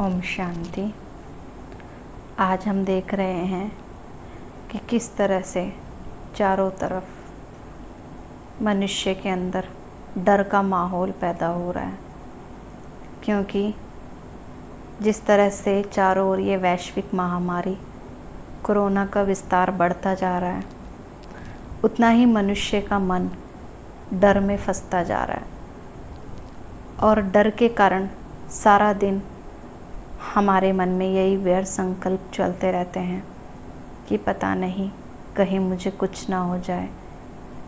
ओम शांति। आज हम देख रहे हैं कि किस तरह से चारों तरफ मनुष्य के अंदर डर का माहौल पैदा हो रहा है, क्योंकि जिस तरह से चारों ओर ये वैश्विक महामारी कोरोना का विस्तार बढ़ता जा रहा है, उतना ही मनुष्य का मन डर में फंसता जा रहा है। और डर के कारण सारा दिन हमारे मन में यही व्यर्थ संकल्प चलते रहते हैं कि पता नहीं कहीं मुझे कुछ ना हो जाए,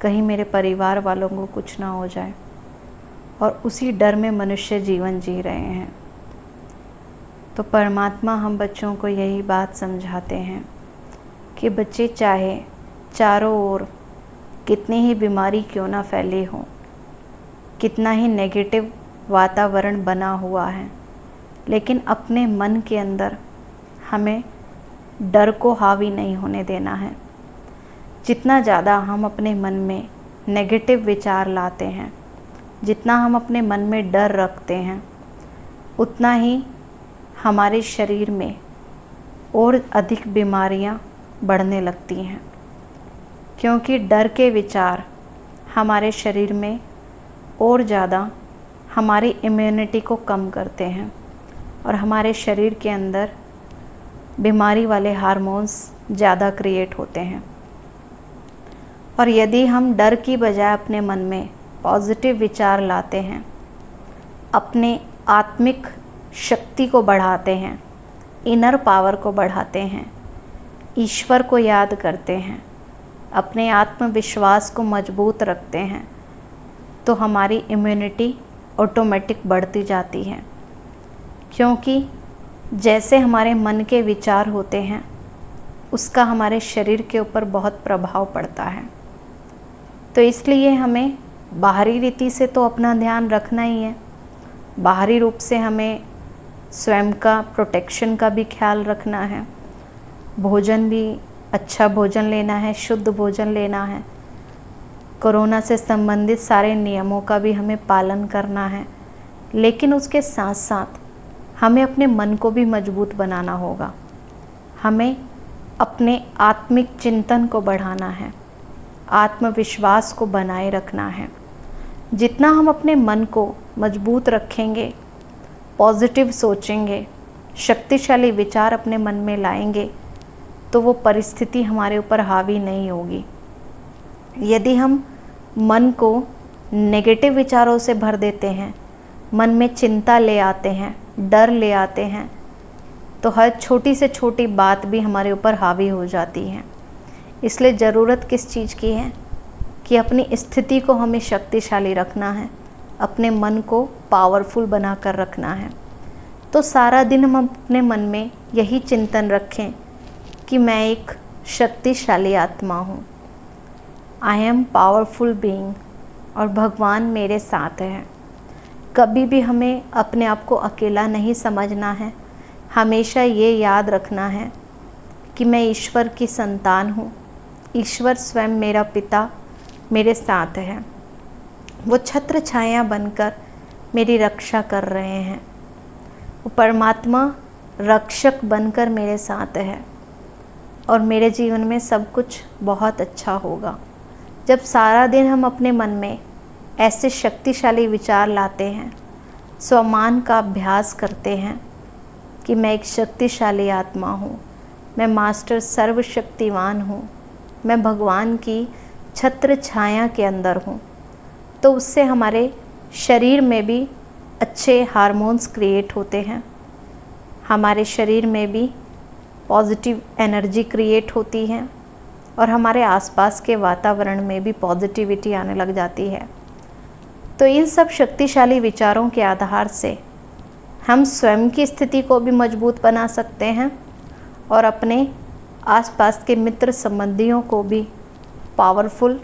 कहीं मेरे परिवार वालों को कुछ ना हो जाए, और उसी डर में मनुष्य जीवन जी रहे हैं। तो परमात्मा हम बच्चों को यही बात समझाते हैं कि बच्चे चाहे चारों ओर कितनी ही बीमारी क्यों ना फैली हो, कितना ही नेगेटिव वातावरण बना हुआ है, लेकिन अपने मन के अंदर हमें डर को हावी नहीं होने देना है। जितना ज़्यादा हम अपने मन में नेगेटिव विचार लाते हैं, जितना हम अपने मन में डर रखते हैं, उतना ही हमारे शरीर में और अधिक बीमारियां बढ़ने लगती हैं, क्योंकि डर के विचार हमारे शरीर में और ज़्यादा हमारी इम्यूनिटी को कम करते हैं और हमारे शरीर के अंदर बीमारी वाले हार्मोन्स ज़्यादा क्रिएट होते हैं। और यदि हम डर की बजाय अपने मन में पॉजिटिव विचार लाते हैं, अपने आत्मिक शक्ति को बढ़ाते हैं, इनर पावर को बढ़ाते हैं, ईश्वर को याद करते हैं, अपने आत्मविश्वास को मजबूत रखते हैं, तो हमारी इम्यूनिटी ऑटोमेटिक बढ़ती जाती है। क्योंकि जैसे हमारे मन के विचार होते हैं, उसका हमारे शरीर के ऊपर बहुत प्रभाव पड़ता है। तो इसलिए हमें बाहरी रीति से तो अपना ध्यान रखना ही है, बाहरी रूप से हमें स्वयं का प्रोटेक्शन का भी ख्याल रखना है, भोजन भी अच्छा भोजन लेना है, शुद्ध भोजन लेना है, कोरोना से संबंधित सारे नियमों का भी हमें पालन करना है। लेकिन उसके साथ साथ हमें अपने मन को भी मजबूत बनाना होगा, हमें अपने आत्मिक चिंतन को बढ़ाना है, आत्मविश्वास को बनाए रखना है। जितना हम अपने मन को मजबूत रखेंगे, पॉजिटिव सोचेंगे, शक्तिशाली विचार अपने मन में लाएंगे, तो वो परिस्थिति हमारे ऊपर हावी नहीं होगी। यदि हम मन को नेगेटिव विचारों से भर देते हैं, मन में चिंता ले आते हैं, डर ले आते हैं, तो हर छोटी से छोटी बात भी हमारे ऊपर हावी हो जाती है। इसलिए ज़रूरत किस चीज़ की है कि अपनी स्थिति को हमें शक्तिशाली रखना है, अपने मन को पावरफुल बना कर रखना है। तो सारा दिन हम अपने मन में यही चिंतन रखें कि मैं एक शक्तिशाली आत्मा हूँ, आई एम पावरफुल बीइंग, और भगवान मेरे साथ है। कभी भी हमें अपने आप को अकेला नहीं समझना है, हमेशा ये याद रखना है कि मैं ईश्वर की संतान हूँ, ईश्वर स्वयं मेरा पिता मेरे साथ है, वो छत्र छाया बनकर मेरी रक्षा कर रहे हैं, वो परमात्मा रक्षक बनकर मेरे साथ है, और मेरे जीवन में सब कुछ बहुत अच्छा होगा। जब सारा दिन हम अपने मन में ऐसे शक्तिशाली विचार लाते हैं, स्वमान का अभ्यास करते हैं कि मैं एक शक्तिशाली आत्मा हूँ, मैं मास्टर सर्वशक्तिवान हूँ, मैं भगवान की छत्र छाया के अंदर हूँ, तो उससे हमारे शरीर में भी अच्छे हार्मोन्स क्रिएट होते हैं, हमारे शरीर में भी पॉजिटिव एनर्जी क्रिएट होती है, और हमारे आसपास के वातावरण में भी पॉजिटिविटी आने लग जाती है। तो इन सब शक्तिशाली विचारों के आधार से हम स्वयं की स्थिति को भी मजबूत बना सकते हैं और अपने आसपास के मित्र संबंधियों को भी पावरफुल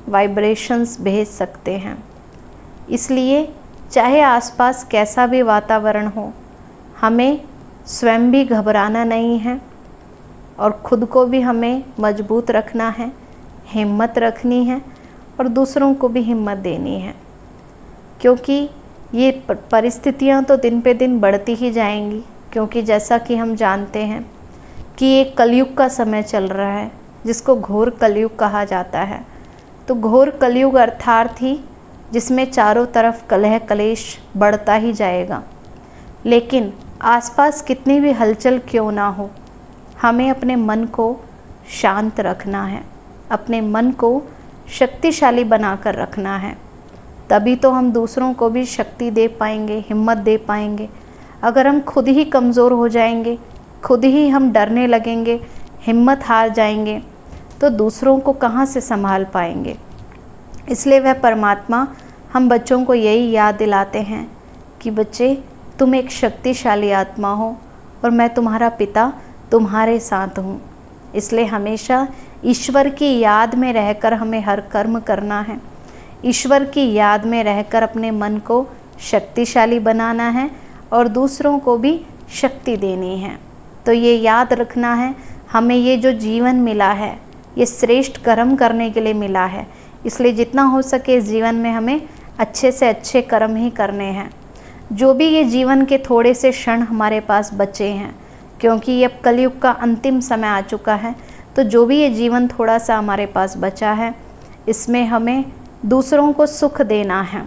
वाइब्रेशंस भेज सकते हैं। इसलिए चाहे आसपास कैसा भी वातावरण हो, हमें स्वयं भी घबराना नहीं है और खुद को भी हमें मजबूत रखना है, हिम्मत रखनी है और दूसरों को भी हिम्मत देनी है। क्योंकि ये परिस्थितियाँ तो दिन पे दिन बढ़ती ही जाएंगी, क्योंकि जैसा कि हम जानते हैं कि एक कलयुग का समय चल रहा है जिसको घोर कलयुग कहा जाता है। तो घोर कलयुग अर्थात ही जिसमें चारों तरफ कलह कलेश बढ़ता ही जाएगा। लेकिन आसपास कितनी भी हलचल क्यों ना हो, हमें अपने मन को शांत रखना है, अपने मन को शक्तिशाली बनाकर रखना है। तभी तो हम दूसरों को भी शक्ति दे पाएंगे, हिम्मत दे पाएंगे। अगर हम खुद ही कमज़ोर हो जाएंगे, खुद ही हम डरने लगेंगे, हिम्मत हार जाएंगे, तो दूसरों को कहाँ से संभाल पाएंगे। इसलिए वह परमात्मा हम बच्चों को यही याद दिलाते हैं कि बच्चे, तुम एक शक्तिशाली आत्मा हो और मैं तुम्हारा पिता तुम्हारे साथ हूँ। इसलिए हमेशा ईश्वर की याद में रहकर हमें हर कर्म करना है। ईश्वर की याद में रहकर अपने मन को शक्तिशाली बनाना है और दूसरों को भी शक्ति देनी है। तो ये याद रखना है, हमें ये जो जीवन मिला है ये श्रेष्ठ कर्म करने के लिए मिला है। इसलिए जितना हो सके इस जीवन में हमें अच्छे से अच्छे कर्म ही करने हैं। जो भी ये जीवन के थोड़े से क्षण हमारे पास बचे हैं, क्योंकि ये अब कलयुग का अंतिम समय आ चुका है, तो जो भी ये जीवन थोड़ा सा हमारे पास बचा है, इसमें हमें दूसरों को सुख देना है,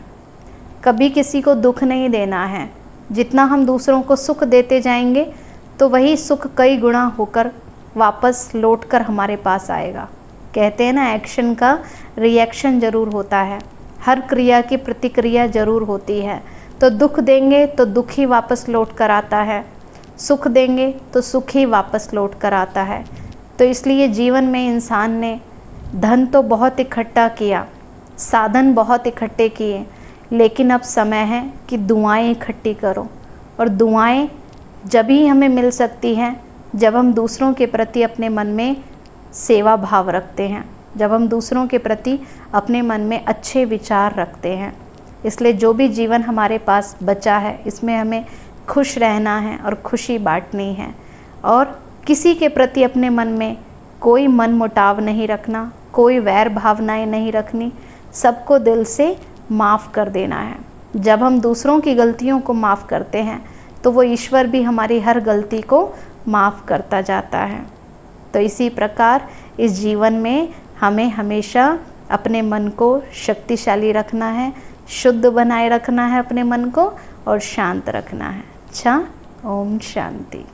कभी किसी को दुख नहीं देना है। जितना हम दूसरों को सुख देते जाएंगे तो वही सुख कई गुना होकर वापस लौटकर हमारे पास आएगा। कहते हैं ना, एक्शन का रिएक्शन ज़रूर होता है, हर क्रिया की प्रतिक्रिया ज़रूर होती है। तो दुख देंगे तो दुख ही वापस लौट कर आता है, सुख देंगे तो सुख ही वापस लौट कर आता है। तो इसलिए जीवन में इंसान ने धन तो बहुत इकट्ठा किया, साधन बहुत इकट्ठे किए, लेकिन अब समय है कि दुआएं इकट्ठी करो। और दुआएं जब ही हमें मिल सकती हैं जब हम दूसरों के प्रति अपने मन में सेवा भाव रखते हैं, जब हम दूसरों के प्रति अपने मन में अच्छे विचार रखते हैं। इसलिए जो भी जीवन हमारे पास बचा है, इसमें हमें खुश रहना है और खुशी बांटनी है। और किसी के प्रति अपने मन में कोई मन मुटाव नहीं रखना, कोई वैर भावनाएं नहीं रखनी, सबको दिल से माफ़ कर देना है। जब हम दूसरों की गलतियों को माफ़ करते हैं तो वो ईश्वर भी हमारी हर गलती को माफ़ करता जाता है। तो इसी प्रकार इस जीवन में हमें हमेशा अपने मन को शक्तिशाली रखना है, शुद्ध बनाए रखना है अपने मन को और शांत रखना है। अच्छा, ओम शांति।